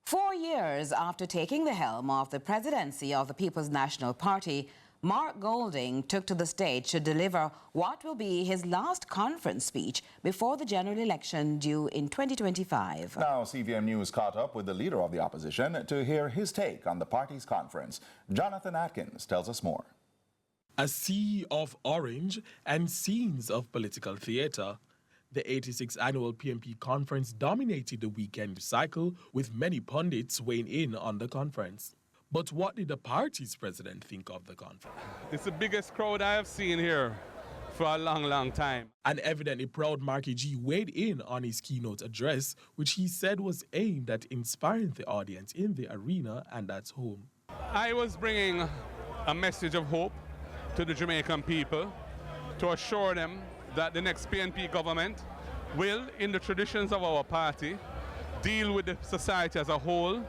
4 years after taking the helm of the presidency of the People's National Party, Mark Golding took to the stage to deliver what will be his last conference speech before the general election due in 2025. Now, CVM News caught up with the leader of the opposition to hear his take on the party's conference. Jonathan Atkins tells us more. A sea of orange and scenes of political theatre. The 86th annual PNP Conference dominated the weekend cycle, with many pundits weighing in on the conference. But what did the party's president think of the conference? It's the biggest crowd I have seen here for a long, long time. An evidently proud Marky G weighed in on his keynote address, which he said was aimed at inspiring the audience in the arena and at home. I was bringing a message of hope to the Jamaican people to assure them that the next PNP government will, in the traditions of our party, deal with the society as a whole,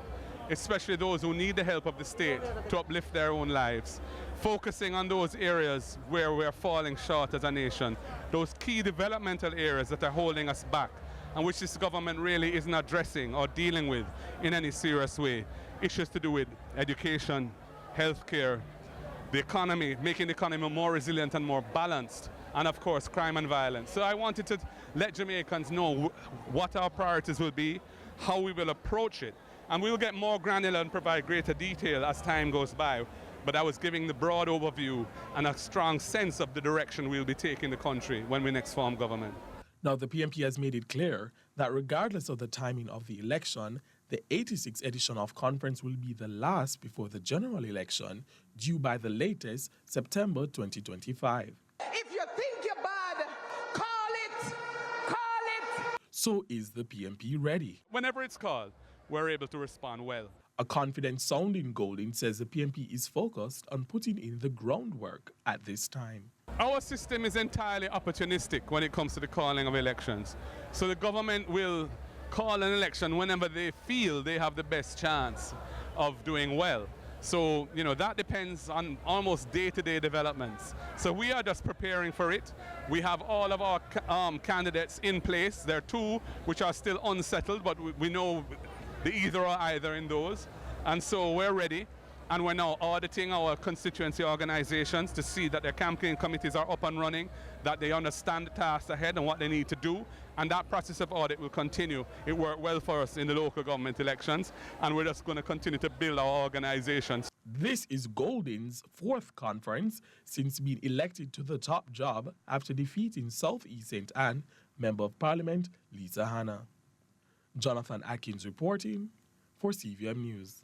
especially those who need the help of the state to uplift their own lives, focusing on those areas where we're falling short as a nation, those key developmental areas that are holding us back and which this government really isn't addressing or dealing with in any serious way. Issues to do with education, healthcare, the economy, making the economy more resilient and more balanced, and of course crime and violence. So I wanted to let Jamaicans know what our priorities will be, how we will approach it, and we'll get more granular and provide greater detail as time goes by. But I was giving the broad overview and a strong sense of the direction we'll be taking the country when we next form government. Now, the PNP has made it clear that regardless of the timing of the election, the 86th edition of conference will be the last before the general election, due by the latest September 2025. If you think you're bad, call it, call it. So is the PNP ready? Whenever it's called, we're able to respond well. A confident-sounding Golding says the PNP is focused on putting in the groundwork at this time. Our system is entirely opportunistic when it comes to the calling of elections. So the government will call an election whenever they feel they have the best chance of doing well. So, that depends on almost day-to-day developments. So we are just preparing for it. We have all of our candidates in place. There are two which are still unsettled, but we know the either or either in those. And so we're ready. And we're now auditing our constituency organizations to see that their campaign committees are up and running, that they understand the tasks ahead and what they need to do. And that process of audit will continue. It worked well for us in the local government elections, and we're just going to continue to build our organizations. This is Golding's fourth conference since being elected to the top job after defeating South East St. Anne Member of Parliament Lisa Hanna. Jonathan Atkins reporting for CVM News.